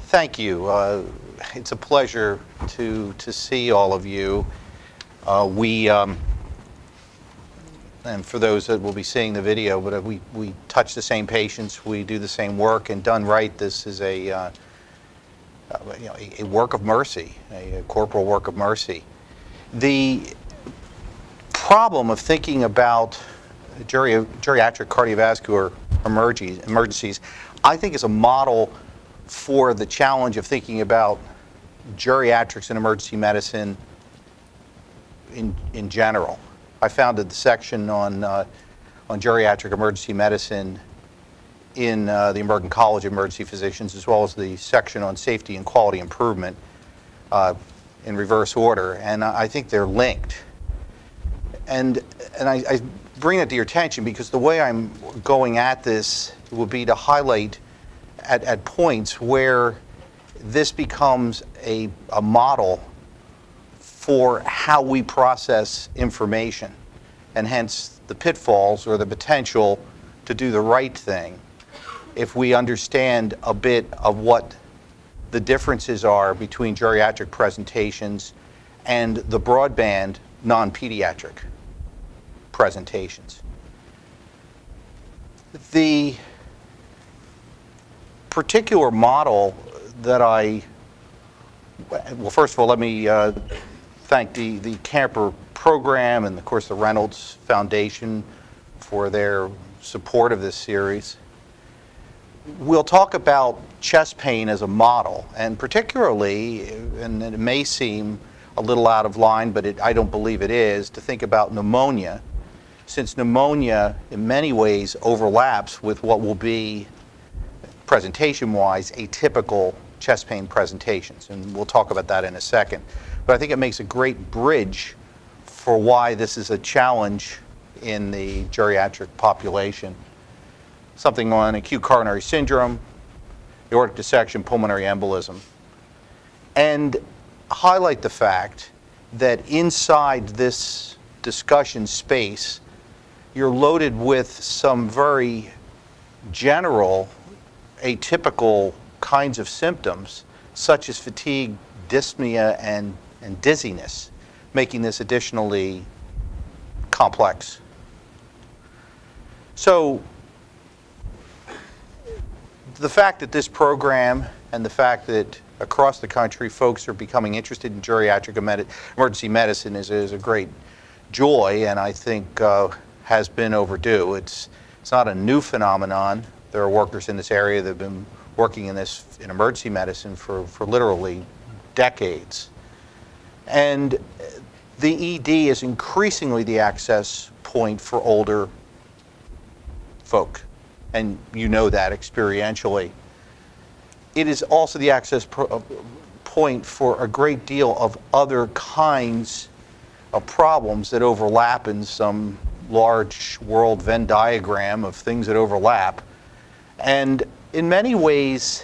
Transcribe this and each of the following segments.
Thank you. It's a pleasure to see all of you. And for those that will be seeing the video, but we touch the same patients, we do the same work, and done right, this is a work of mercy, a corporal work of mercy. The problem of thinking about geriatric cardiovascular emergencies, I think, is a model for the challenge of thinking about geriatrics and emergency medicine in general. I founded the section on geriatric emergency medicine in the American College of Emergency Physicians, as well as the section on safety and quality improvement in reverse order, and I think they're linked. And I bring that to your attention because the way I'm going at this would be to highlight at points where this becomes a model for how we process information, and hence the pitfalls or the potential to do the right thing if we understand a bit of what the differences are between geriatric presentations and the broadband non-pediatric presentations. The particular model that well, first of all, let me thank the Camper program and, of course, the Reynolds Foundation for their support of this series. We'll talk about chest pain as a model, and particularly, and it may seem a little out of line, but I don't believe it is, to think about pneumonia, since pneumonia in many ways overlaps with what will be, presentation-wise, atypical chest pain presentations, and we'll talk about that in a second. But I think it makes a great bridge for why this is a challenge in the geriatric population. Something on acute coronary syndrome, aortic dissection, pulmonary embolism, and highlight the fact that inside this discussion space, you're loaded with some very general, atypical kinds of symptoms, such as fatigue, dyspnea, and dizziness, making this additionally complex. So the fact that this program and the fact that across the country folks are becoming interested in geriatric emergency medicine is a great joy, and I think has been overdue. It's not a new phenomenon. There are workers in this area that have been working in emergency medicine for literally decades. And the ED is increasingly the access point for older folk, and you know that experientially. It is also the access point for a great deal of other kinds of problems that overlap in some large world Venn diagram of things that overlap. And in many ways,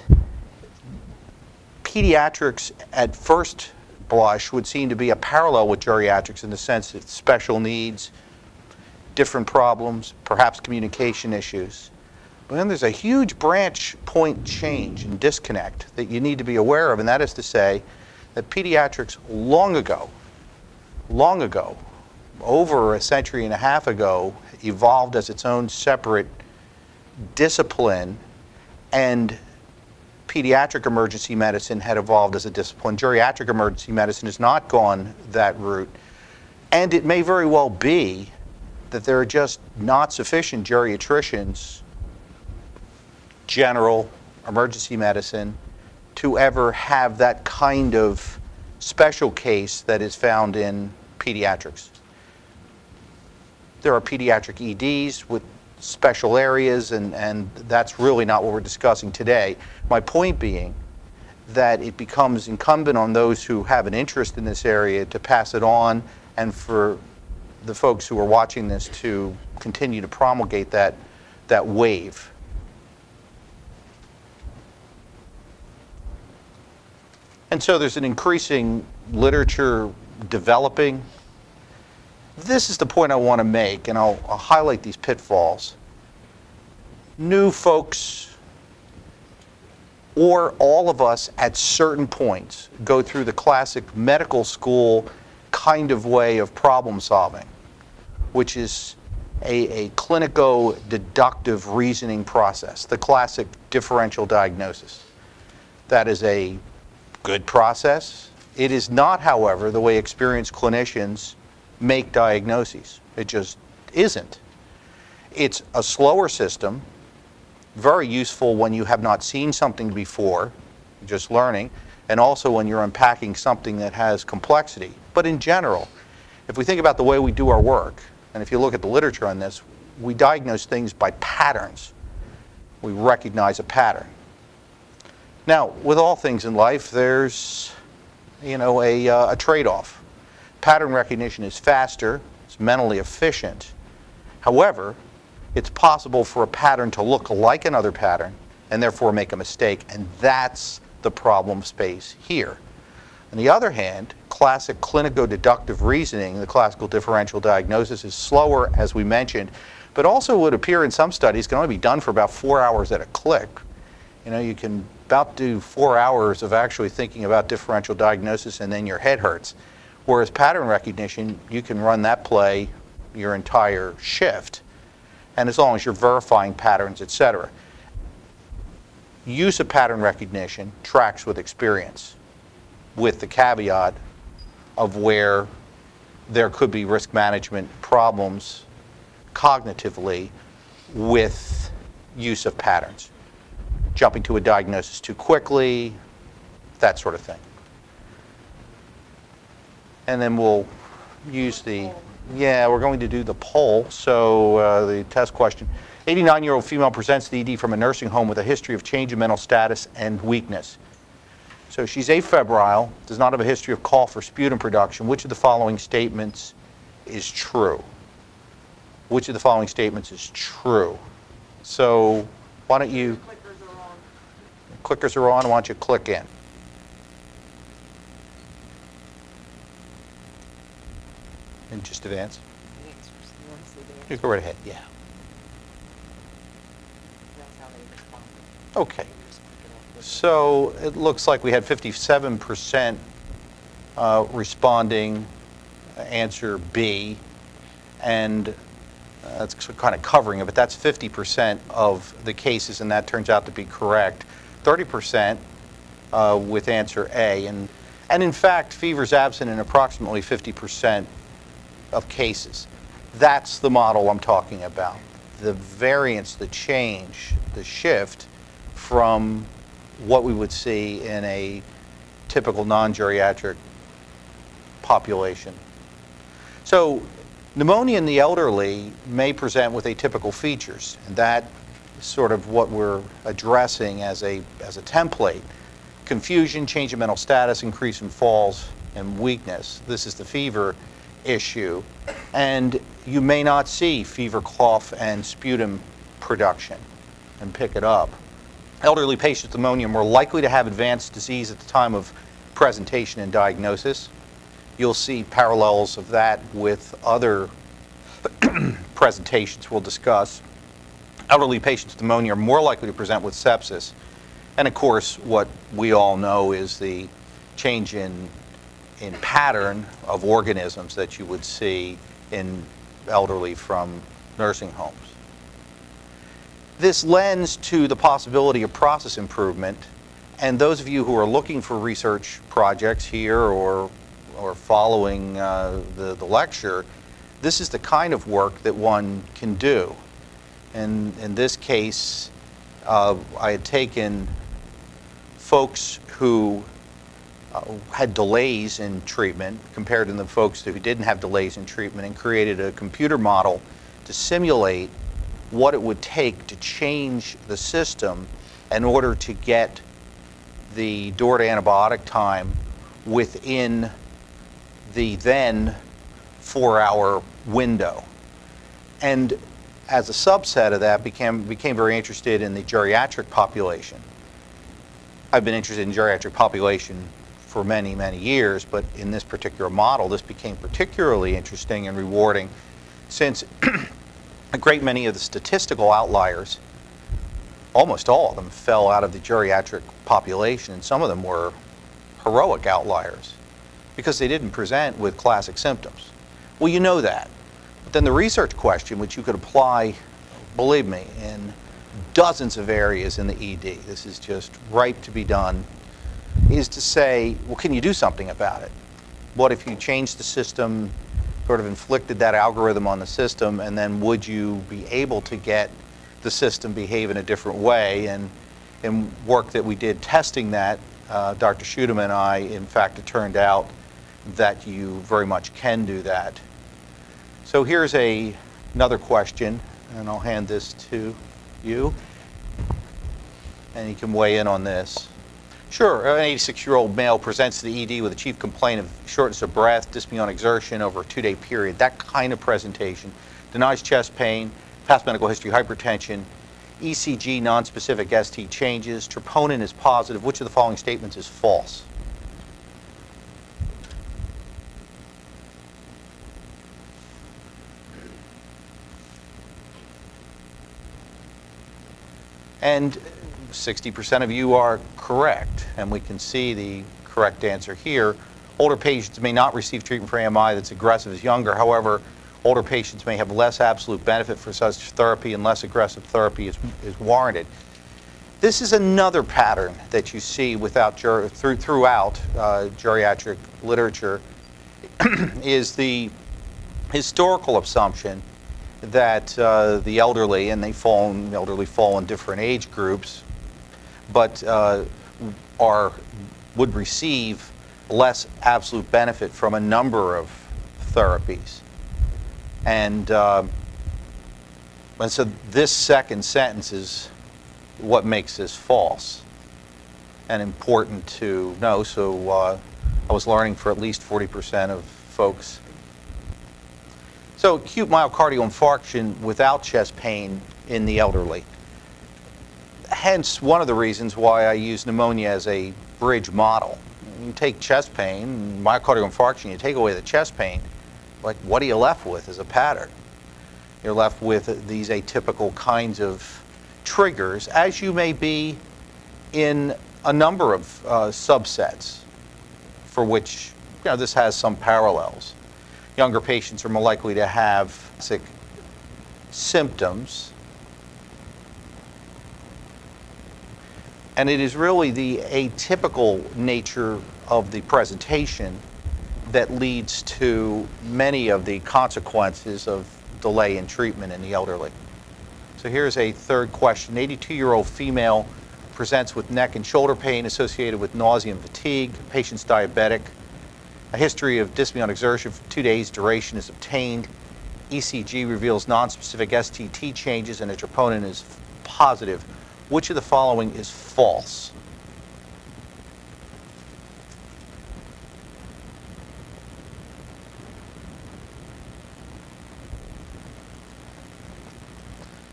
pediatrics at first blush would seem to be a parallel with geriatrics in the sense that special needs, different problems, perhaps communication issues. But then there's a huge branch point change and disconnect that you need to be aware of, and that is to say that pediatrics long ago, over a century and a half ago, evolved as its own separate discipline, and pediatric emergency medicine had evolved as a discipline. Geriatric emergency medicine has not gone that route, and it may very well be that there are just not sufficient geriatricians, general emergency medicine, to ever have that kind of special case that is found in pediatrics. There are pediatric EDs with special areas, and that's really not what we're discussing today. My point being that it becomes incumbent on those who have an interest in this area to pass it on, and for the folks who are watching this to continue to promulgate that wave. And so there's an increasing literature developing. This is the point I want to make, and I'll highlight these pitfalls. New folks or all of us at certain points go through the classic medical school kind of way of problem solving, which is a clinico-deductive reasoning process, the classic differential diagnosis. That is a good process. It is not, however, the way experienced clinicians make diagnoses. It just isn't. It's a slower system, very useful when you have not seen something before, just learning, and also when you're unpacking something that has complexity. But in general, if we think about the way we do our work, and if you look at the literature on this, we diagnose things by patterns. We recognize a pattern. Now, with all things in life, there's, a trade-off. Pattern recognition is faster, it's mentally efficient. However, it's possible for a pattern to look like another pattern and therefore make a mistake, and that's the problem space here. On the other hand, classic clinico-deductive reasoning, the classical differential diagnosis, is slower, as we mentioned, but also would appear in some studies can only be done for about 4 hours at a click. You can about do 4 hours of actually thinking about differential diagnosis and then your head hurts. Whereas pattern recognition, you can run that play your entire shift, and as long as you're verifying patterns, etc. Use of pattern recognition tracks with experience, with the caveat of where there could be risk management problems cognitively with use of patterns. Jumping to a diagnosis too quickly, that sort of thing. And then we'll use we're going to do the poll. So the test question. 89-year-old female presents to the ED from a nursing home with a history of change in mental status and weakness. So she's afebrile, does not have a history of cough or sputum production. Which of the following statements is true? Which of the following statements is true? So why don't you... Clickers are on. Why don't you click in? And just advance. You go right ahead. Yeah. Okay. So it looks like we had 57% responding answer B, and that's kind of covering it, but that's 50% of the cases, and that turns out to be correct. 30% with answer A, and in fact, fever is absent in approximately 50% of cases. That's the model I'm talking about. The variance, the change, the shift from what we would see in a typical non-geriatric population. So pneumonia in the elderly may present with atypical features, and that is sort of what we're addressing as a template. Confusion, change in mental status, increase in falls, and weakness. This is the fever issue. And you may not see fever, cough, and sputum production and pick it up. Elderly patients with pneumonia are more likely to have advanced disease at the time of presentation and diagnosis. You'll see parallels of that with other presentations we'll discuss. Elderly patients with pneumonia are more likely to present with sepsis. And of course, what we all know is the change in pattern of organisms that you would see in elderly from nursing homes. This lends to the possibility of process improvement, and those of you who are looking for research projects here or following the lecture, this is the kind of work that one can do. And in this case, I had taken folks who had delays in treatment compared to the folks who didn't have delays in treatment and created a computer model to simulate what it would take to change the system in order to get the door to antibiotic time within the then 4-hour window. And as a subset of that, became very interested in the geriatric population. I've been interested in geriatric population for many, many years, but in this particular model, this became particularly interesting and rewarding since a great many of the statistical outliers almost all of them fell out of the geriatric population, and some of them were heroic outliers because they didn't present with classic symptoms. Well, you know that. But then the research question, which you could apply, believe me, in dozens of areas in the ED, this is just ripe to be done, is to say, well, can you do something about it? What if you changed the system, sort of inflicted that algorithm on the system, and then would you be able to get the system behave in a different way? And in work that we did testing that, Dr. Schutem and I, in fact, it turned out that you very much can do that. So here's another question, and I'll hand this to you, and you can weigh in on this. Sure, an 86-year-old male presents to the ED with a chief complaint of shortness of breath, dyspnea on exertion over a 2-day period. That kind of presentation denies chest pain, past medical history, hypertension, ECG nonspecific ST changes, troponin is positive. Which of the following statements is false? And 60% of you are correct, and we can see the correct answer here. Older patients may not receive treatment for AMI that's aggressive as younger. However, older patients may have less absolute benefit for such therapy, and less aggressive therapy is warranted. This is another pattern that you see throughout geriatric literature, is the historical assumption that the elderly, and elderly fall in different age groups, but would receive less absolute benefit from a number of therapies. And so this second sentence is what makes this false and important to know. So I was learning for at least 40% of folks. So acute myocardial infarction without chest pain in the elderly. Hence one of the reasons why I use pneumonia as a bridge model. You take chest pain, myocardial infarction, you take away the chest pain, like what are you left with is a pattern. You're left with these atypical kinds of triggers, as you may be in a number of subsets for which this has some parallels. Younger patients are more likely to have sick symptoms. And it is really the atypical nature of the presentation that leads to many of the consequences of delay in treatment in the elderly. So here's a third question. An 82-year-old female presents with neck and shoulder pain associated with nausea and fatigue. Patient's diabetic. A history of dyspnea on exertion for 2 days duration is obtained. ECG reveals nonspecific STT changes and a troponin is positive. Which of the following is false?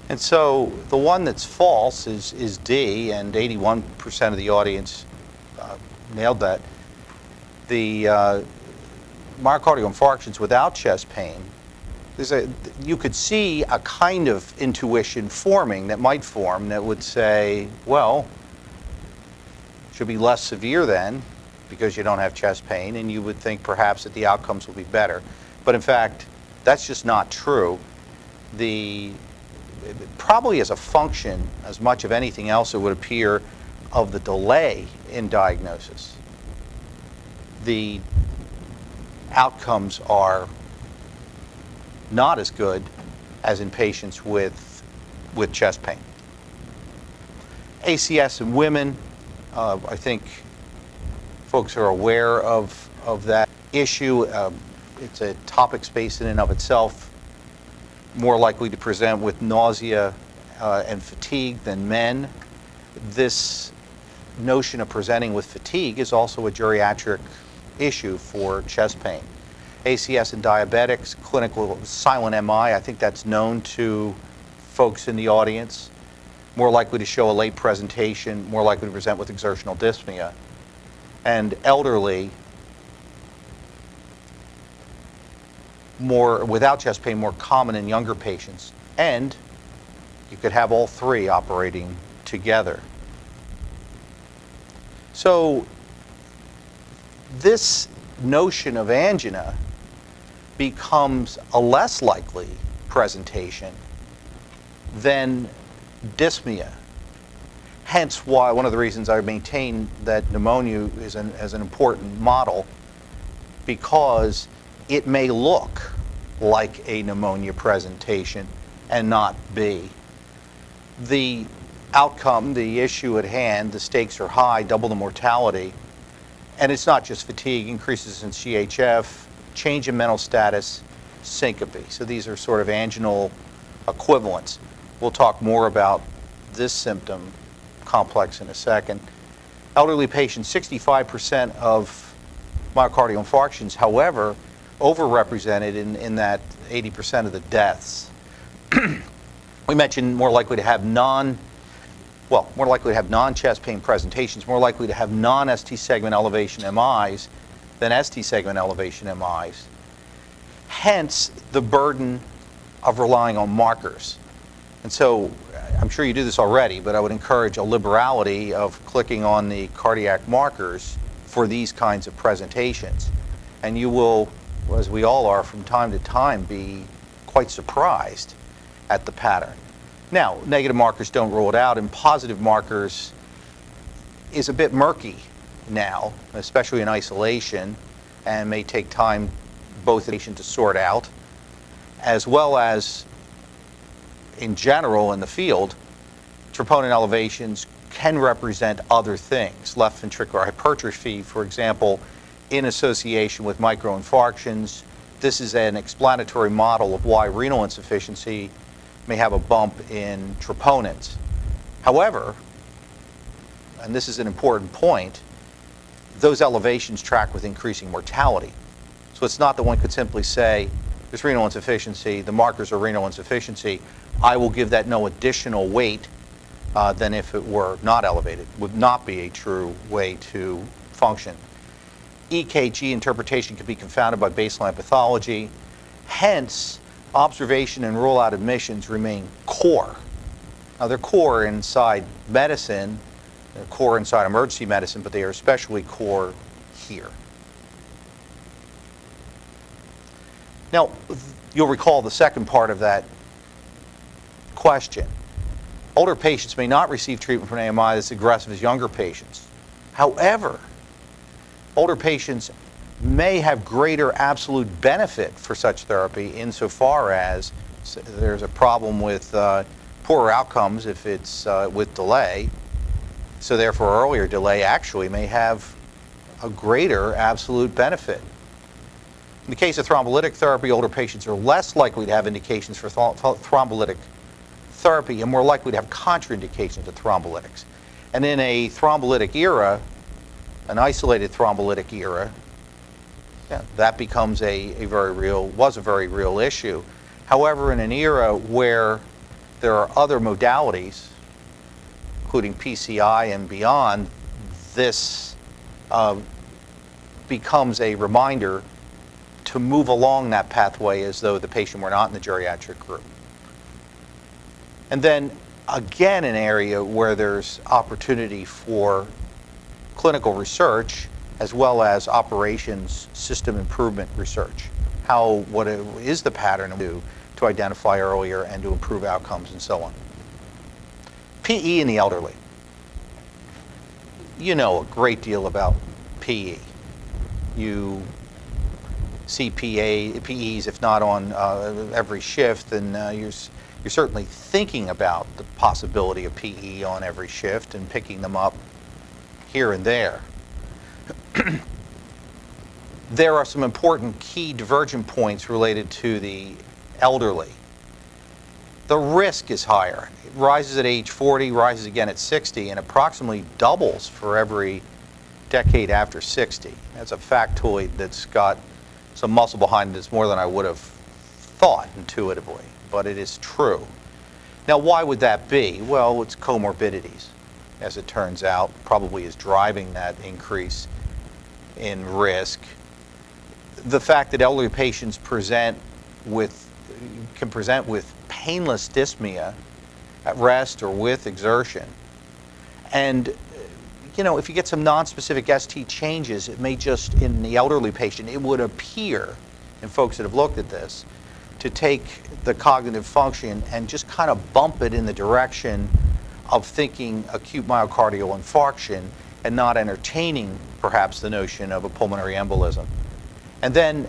And so the one that's false is D, and 81% of the audience nailed that. The myocardial infarctions without chest pain, you could see a kind of intuition forming that might form that would say, well, it should be less severe then because you don't have chest pain, and you would think perhaps that the outcomes will be better. But in fact, that's just not true. Probably as a function, as much of anything else, it would appear, of the delay in diagnosis, the outcomes are not as good as in patients with chest pain. ACS in women, I think folks are aware of that issue. It's a topic space in and of itself, more likely to present with nausea and fatigue than men. This notion of presenting with fatigue is also a geriatric issue for chest pain. ACS in diabetics, clinical silent MI, I think that's known to folks in the audience. More likely to show a late presentation, more likely to present with exertional dyspnea. And elderly, more without chest pain, more common in younger patients. And you could have all three operating together. So this notion of angina becomes a less likely presentation than dyspnea. Hence why one of the reasons I maintain that pneumonia is as an important model, because it may look like a pneumonia presentation and not be. The outcome, the issue at hand, the stakes are high, double the mortality, and it's not just fatigue, increases in CHF, change in mental status, syncope. So these are sort of anginal equivalents. We'll talk more about this symptom complex in a second. Elderly patients, 65% of myocardial infarctions, however, overrepresented in that 80% of the deaths. We mentioned more likely to have non-chest pain presentations, more likely to have non-ST segment elevation MIs than ST segment elevation MIs. Hence the burden of relying on markers. And so I'm sure you do this already, but I would encourage a liberality of clicking on the cardiac markers for these kinds of presentations. And you will, as we all are from time to time, be quite surprised at the pattern. Now, negative markers don't rule it out, and positive markers is a bit murky now, especially in isolation, and may take time both patient to sort out, as well as in general in the field. Troponin elevations can represent other things. Left ventricular hypertrophy, for example, in association with microinfarctions. This is an explanatory model of why renal insufficiency may have a bump in troponins. However, and this is an important point, those elevations track with increasing mortality. So it's not that one could simply say, there's renal insufficiency, the markers are renal insufficiency, I will give that no additional weight than if it were not elevated. Would not be a true way to function. EKG interpretation can be confounded by baseline pathology. Hence, observation and rule-out admissions remain core. Now, they're core inside medicine, they're core inside emergency medicine, but they are especially core here. Now, you'll recall the second part of that question. Older patients may not receive treatment for an AMI that's aggressive as younger patients. However, older patients may have greater absolute benefit for such therapy insofar as there's a problem with poorer outcomes if it's with delay. So therefore, earlier delay actually may have a greater absolute benefit. In the case of thrombolytic therapy, older patients are less likely to have indications for thrombolytic therapy and more likely to have contraindications to thrombolytics. And in a thrombolytic era, an isolated thrombolytic era, that becomes was a very real issue. However, in an era where there are other modalities, including PCI and beyond, this becomes a reminder to move along that pathway as though the patient were not in the geriatric group. And then again, an area where there's opportunity for clinical research as well as operations system improvement research. What is the pattern to identify earlier and to improve outcomes and so on. PE in the elderly. You know a great deal about PE. You see PEs, if not on every shift, then you're certainly thinking about the possibility of PE on every shift and picking them up here and there. There are some important key divergent points related to the elderly. The risk is higher. It rises at age 40, rises again at 60, and approximately doubles for every decade after 60. That's a factoid that's got some muscle behind it. It's more than I would have thought intuitively, but it is true. Now, why would that be? Well, it's comorbidities, as it turns out, probably is driving that increase in risk. The fact that elderly patients can present with painless dyspnea at rest or with exertion And you know, if you get some nonspecific ST changes, it may just, in the elderly patient, it would appear, in folks that have looked at this, to take the cognitive function and just kind of bump it in the direction of thinking acute myocardial infarction and not entertaining, perhaps, the notion of a pulmonary embolism. And then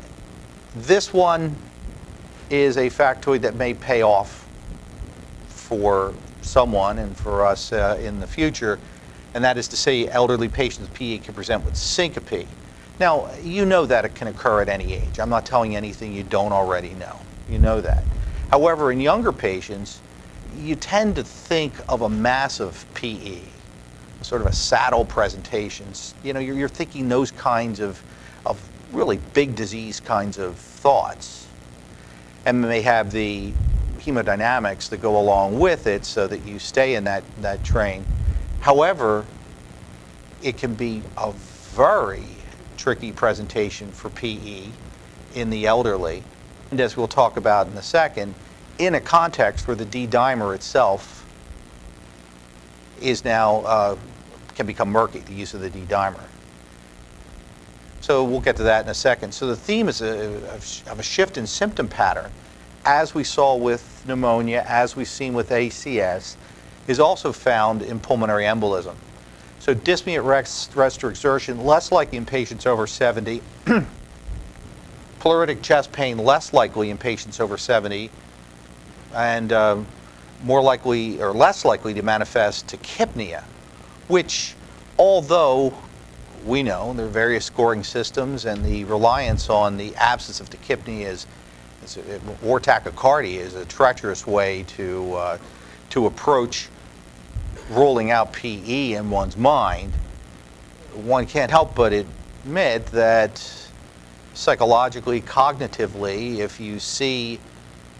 this one is a factoid that may pay off for someone and for us in the future, and that is to say elderly patients with PE can present with syncope. Now, you know that it can occur at any age. I'm not telling you anything you don't already know. You know that. However, in younger patients, you tend to think of a massive PE, sort of a saddle presentations. You know, you're thinking those kinds of really big disease kinds of thoughts, and may have the hemodynamics that go along with it so that you stay in that train. However, it can be a very tricky presentation for PE in the elderly, and as we'll talk about in a second, in a context where the D-dimer itself is now, can become murky, the use of the D-dimer. So we'll get to that in a second. So the theme is of a shift in symptom pattern, as we saw with pneumonia, as we've seen with ACS, is also found in pulmonary embolism. So dyspnea at rest or exertion, less likely in patients over 70. Pleuritic chest pain, less likely in patients over 70. And more likely, or less likely to manifest tachypnea, which, although we know there are various scoring systems and the reliance on the absence of tachypnea or tachycardia is a treacherous way to approach ruling out PE in one's mind, one can't help but admit that psychologically, cognitively, if you see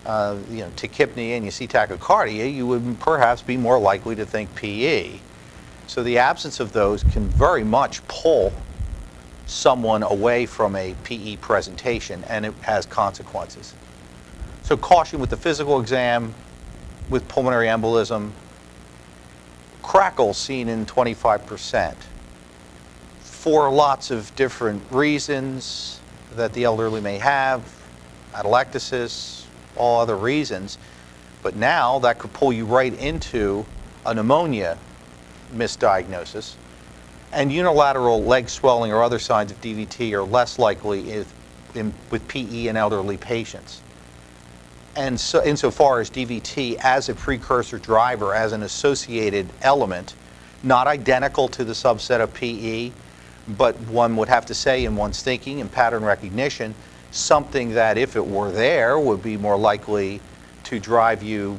tachypnea and you see tachycardia, you would perhaps be more likely to think PE. So the absence of those can very much pull someone away from a PE presentation, and it has consequences. So caution with the physical exam, with pulmonary embolism, crackle seen in 25% for lots of different reasons that the elderly may have, atelectasis, all other reasons, but now that could pull you right into a pneumonia misdiagnosis, and unilateral leg swelling or other signs of DVT are less likely with PE in elderly patients. And so insofar as DVT as a precursor driver, as an associated element, not identical to the subset of PE, but one would have to say in one's thinking and pattern recognition, something that if it were there would be more likely to drive you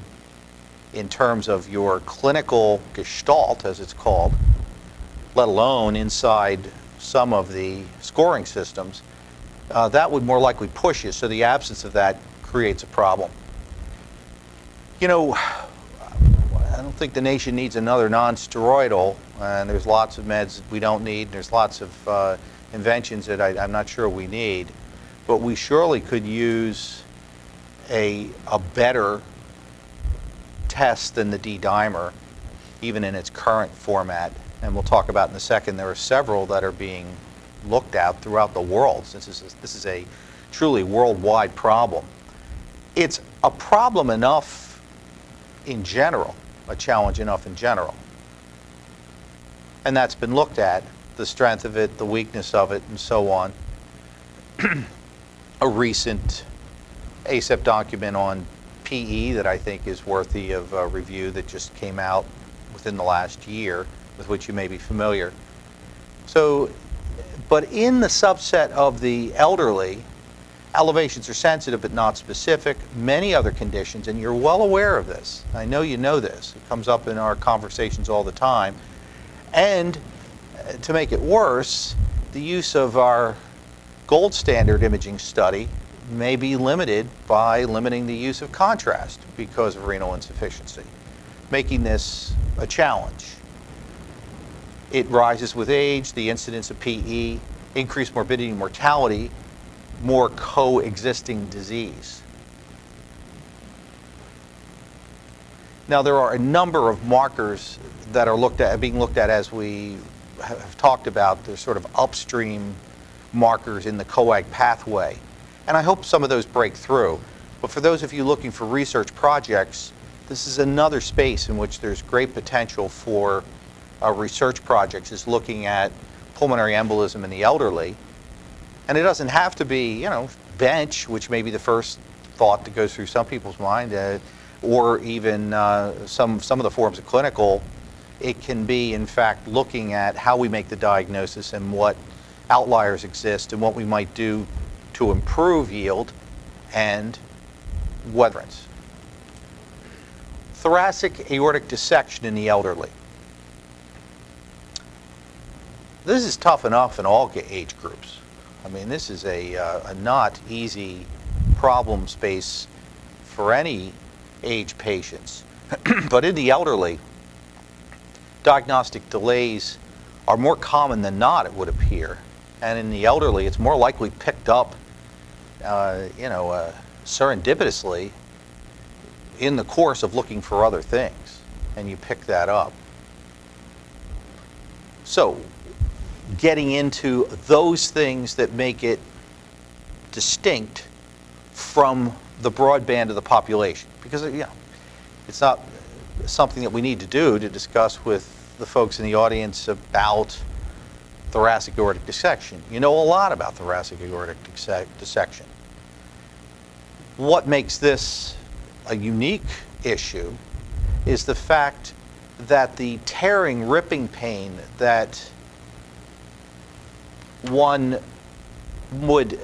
in terms of your clinical gestalt, as it's called, let alone inside some of the scoring systems, that would more likely push you. So the absence of that creates a problem. You know, I don't think the nation needs another non-steroidal, and there's lots of meds we don't need. There's lots of inventions that I'm not sure we need, but we surely could use a better test than the D-dimer, even in its current format. And we'll talk about in a second, there are several that are being looked at throughout the world, since this is a truly worldwide problem. It's a problem enough in general, a challenge enough in general. And that's been looked at, the strength of it, the weakness of it, and so on. A recent ACEP document on PE that I think is worthy of review that just came out within the last year, with which you may be familiar. So, but in the subset of the elderly, elevations are sensitive but not specific. Many other conditions, and you're well aware of this. I know you know this. It comes up in our conversations all the time. And to make it worse, the use of our gold standard imaging study may be limited by limiting the use of contrast because of renal insufficiency, making this a challenge. It rises with age, the incidence of PE, increased morbidity and mortality, more coexisting disease. Now there are a number of markers that are being looked at as we have talked about, the sort of upstream markers in the coag pathway. And I hope some of those break through. But for those of you looking for research projects, this is another space in which there's great potential for research projects, is looking at pulmonary embolism in the elderly. And it doesn't have to be, you know, bench, which may be the first thought that goes through some people's mind, or even some of the forms of clinical. It can be, in fact, looking at how we make the diagnosis and what outliers exist and what we might do to improve yield and whether thoracic aortic dissection in the elderly. This is tough enough in all age groups. I mean, this is a not easy problem space for any age patients. But in the elderly, diagnostic delays are more common than not, it would appear. And in the elderly, it's more likely picked up, serendipitously in the course of looking for other things, and you pick that up. So, getting into those things that make it distinct from the broadband of the population, because it's not something that we need to do to discuss with the folks in the audience about thoracic aortic dissection. You know a lot about thoracic aortic dissection. What makes this a unique issue is the fact that the tearing, ripping pain that one would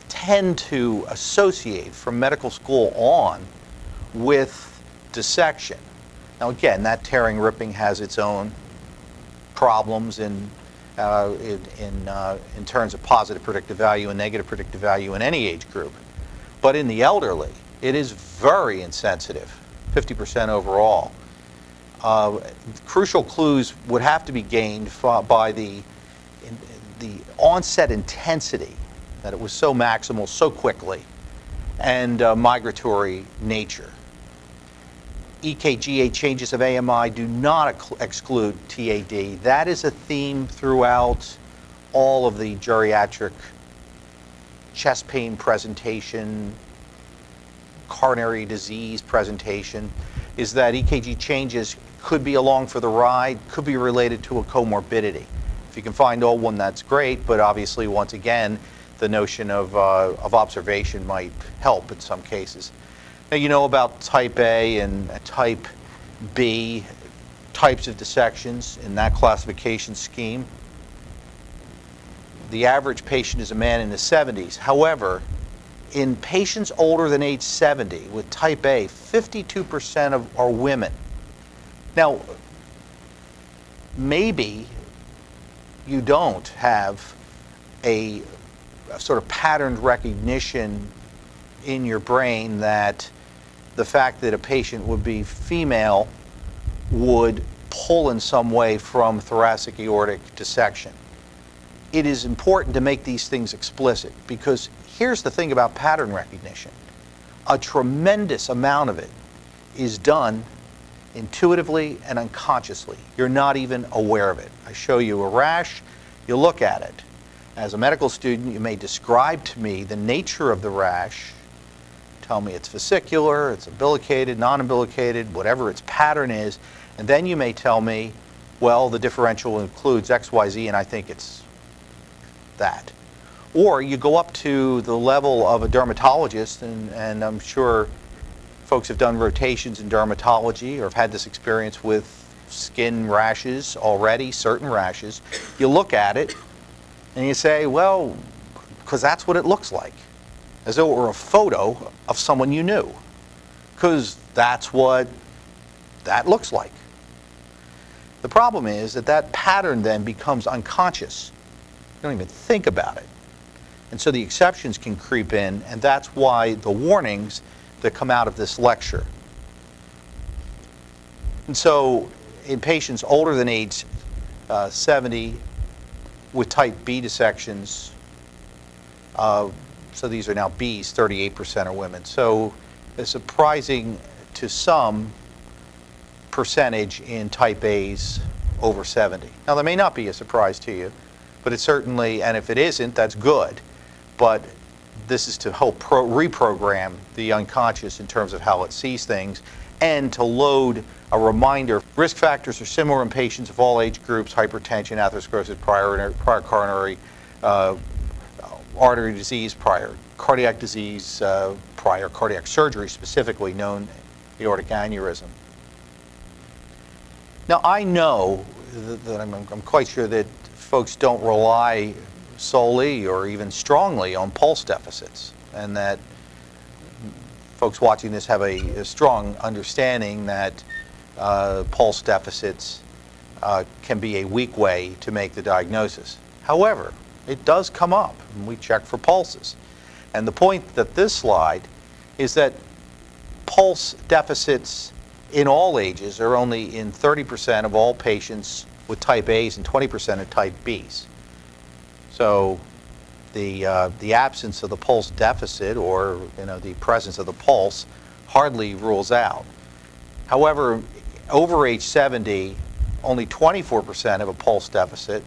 tend to associate from medical school on with dissection. Now again, that tearing, ripping has its own problems in terms of positive predictive value and negative predictive value in any age group. But in the elderly, it is very insensitive, 50% overall. Crucial clues would have to be gained by the onset intensity, that it was so maximal so quickly, and migratory nature. EKGA changes of AMI do not exclude TAD. That is a theme throughout all of the geriatric chest pain presentation, coronary disease presentation, is that EKG changes could be along for the ride, could be related to a comorbidity. If you can find all one, that's great, but obviously, once again, the notion of observation might help in some cases. Now, you know about type A and type B types of dissections in that classification scheme. The average patient is a man in his 70s. However, in patients older than age 70 with type A, 52% are women. Now, maybe you don't have a sort of patterned recognition in your brain that the fact that a patient would be female would pull in some way from thoracic aortic dissection. It is important to make these things explicit, because here's the thing about pattern recognition. A tremendous amount of it is done intuitively and unconsciously. You're not even aware of it. I show you a rash, you look at it. As a medical student, you may describe to me the nature of the rash, tell me it's vesicular, it's umbilicated, non-umbilicated, whatever its pattern is, and then you may tell me, well, the differential includes X, Y, Z, and I think it's that. Or you go up to the level of a dermatologist, and I'm sure folks have done rotations in dermatology or have had this experience with skin rashes already, certain rashes. You look at it and you say, well, because that's what it looks like, as though it were a photo of someone you knew, because that's what that looks like. The problem is that that pattern then becomes unconscious. You don't even think about it. And so the exceptions can creep in, and that's why the warnings that come out of this lecture. And so in patients older than age 70 with type B dissections, so these are now Bs, 38% are women. So it's surprising to some percentage in type A's over 70. Now, that may not be a surprise to you, but it certainly, and if it isn't, that's good. But this is to help reprogram the unconscious in terms of how it sees things, and to load a reminder. Risk factors are similar in patients of all age groups: hypertension, atherosclerosis, prior coronary artery disease, prior cardiac disease, prior cardiac surgery, specifically known aortic aneurysm. Now, I know that I'm quite sure that folks don't rely solely or even strongly on pulse deficits, and that folks watching this have a strong understanding that pulse deficits can be a weak way to make the diagnosis. However, it does come up, and we check for pulses. And the point that this slide is that pulse deficits in all ages are only in 30% of all patients with type A's and 20% of type B's. So the absence of the pulse deficit, or the presence of the pulse, hardly rules out. However, over age 70, only 24% have a pulse deficit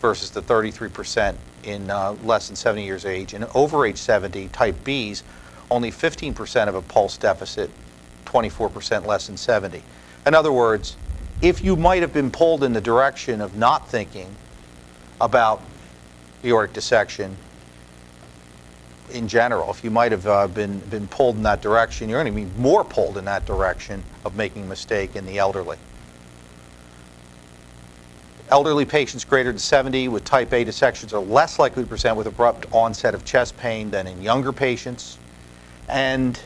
versus the 33% in less than 70 years of age. And over age 70, type B's, only 15% have a pulse deficit, 24% less than 70. In other words, if you might have been pulled in the direction of not thinking about aortic dissection in general, if you might have been pulled in that direction, you're going to be more pulled in that direction of making a mistake in the elderly. Elderly patients greater than 70 with type A dissections are less likely to present with abrupt onset of chest pain than in younger patients, and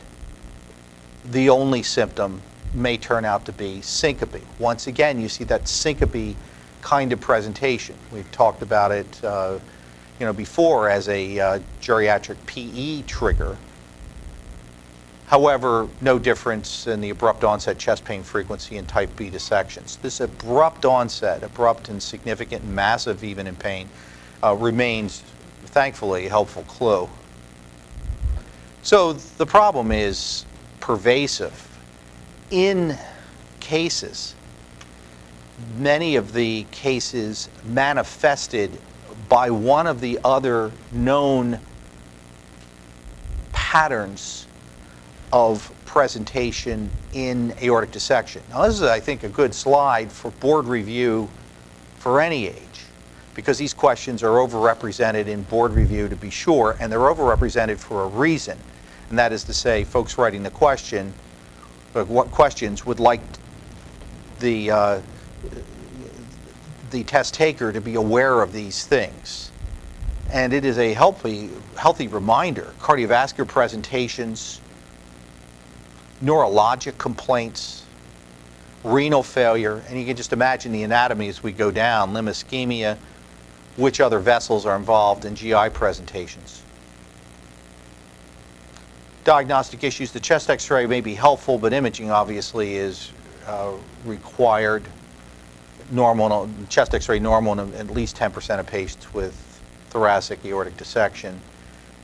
the only symptom may turn out to be syncope. Once again, you see that syncope kind of presentation. We've talked about it before as a geriatric PE trigger. However, no difference in the abrupt onset chest pain frequency in type B dissections. This abrupt onset, abrupt and significant and massive even in pain, remains, thankfully, a helpful clue. So the problem is pervasive. In cases, many of the cases manifested by one of the other known patterns of presentation in aortic dissection. Now, this is, I think, a good slide for board review for any age, because these questions are overrepresented in board review, to be sure, and they're overrepresented for a reason, and that is to say, folks writing the question, what questions would like the test taker to be aware of these things. And it is a healthy reminder: cardiovascular presentations, neurologic complaints, renal failure, and you can just imagine the anatomy as we go down: limb ischemia, which other vessels are involved in GI presentations. Diagnostic issues: the chest x-ray may be helpful, but imaging obviously is required. Chest x-ray normal in at least 10% of patients with thoracic aortic dissection.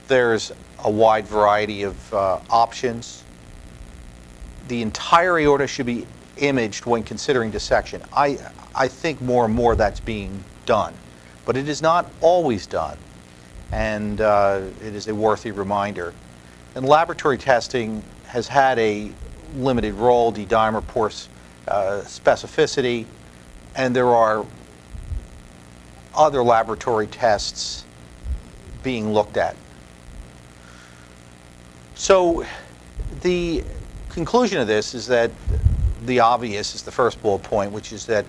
There's a wide variety of options. The entire aorta should be imaged when considering dissection. I think more and more that's being done, but it is not always done, and it is a worthy reminder. And laboratory testing has had a limited role: D-dimer, poor specificity, and there are other laboratory tests being looked at. So the conclusion of this is that the obvious is the first bullet point, which is that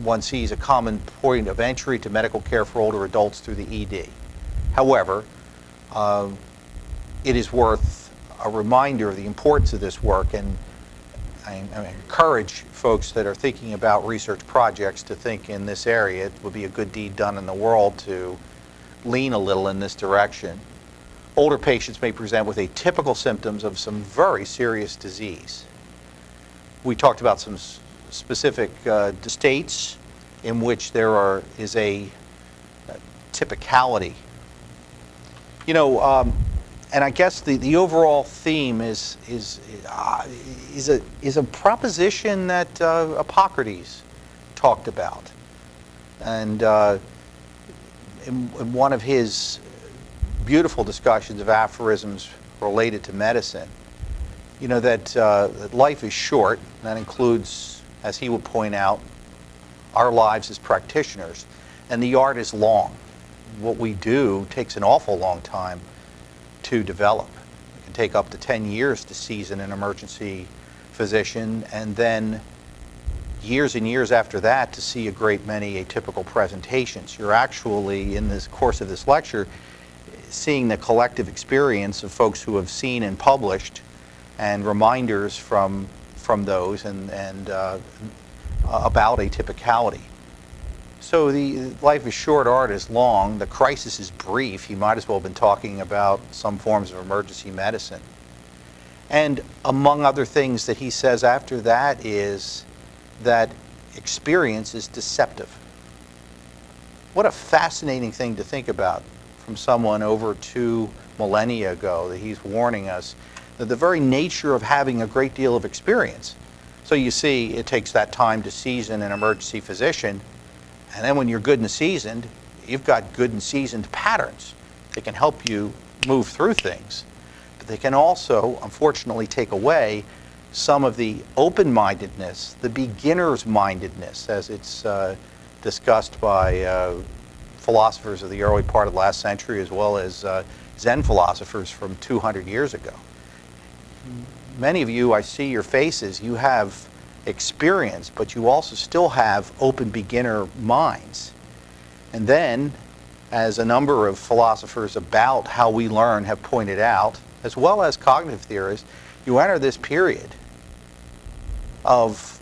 one sees a common point of entry to medical care for older adults through the ED. However, it is worth a reminder of the importance of this work, and I encourage folks that are thinking about research projects to think in this area. It would be a good deed done in the world to lean a little in this direction. Older patients may present with atypical symptoms of some very serious disease. We talked about some specific states in which there is a typicality. And I guess the overall theme is a proposition that Hippocrates talked about, and in one of his beautiful discussions of aphorisms related to medicine, you know, that life is short. That includes, as he would point out, our lives as practitioners, and the art is long. What we do takes an awful long time to develop. It can take up to 10 years to season an emergency physician, and then years and years after that to see a great many atypical presentations. You're actually, in this course of this lecture, seeing the collective experience of folks who have seen and published, and reminders from those and about atypicality. So the life is short, art is long, the crisis is brief. He might as well have been talking about some forms of emergency medicine. And among other things that he says after that is that experience is deceptive. What a fascinating thing to think about from someone over 2 millennia ago, that he's warning us that the very nature of having a great deal of experience. So you see, it takes that time to season an emergency physician, and then when you're good and seasoned, you've got good and seasoned patterns that can help you move through things. But they can also, unfortunately, take away some of the open-mindedness, the beginner's mindedness, as it's discussed by philosophers of the early part of the last century, as well as Zen philosophers from 200 years ago. Many of you, I see your faces, you have experience, but you also still have open beginner minds. And then, as a number of philosophers about how we learn have pointed out, as well as cognitive theorists, you enter this period of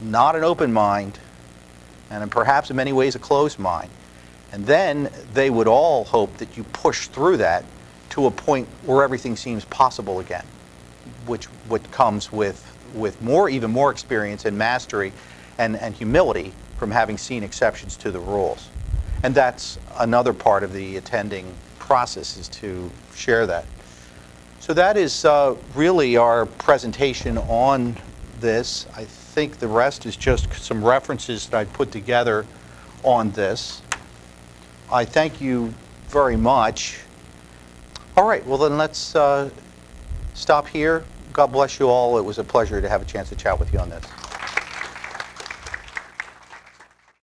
not an open mind, and perhaps in many ways a closed mind. And then they would all hope that you push through that to a point where everything seems possible again, which comes with even more experience and mastery and humility from having seen exceptions to the rules. And that's another part of the attending process, is to share that. So that is really our presentation on this. I think the rest is just some references that I put together on this. I thank you very much. All right, well then let's stop here. God bless you all. It was a pleasure to have a chance to chat with you on this.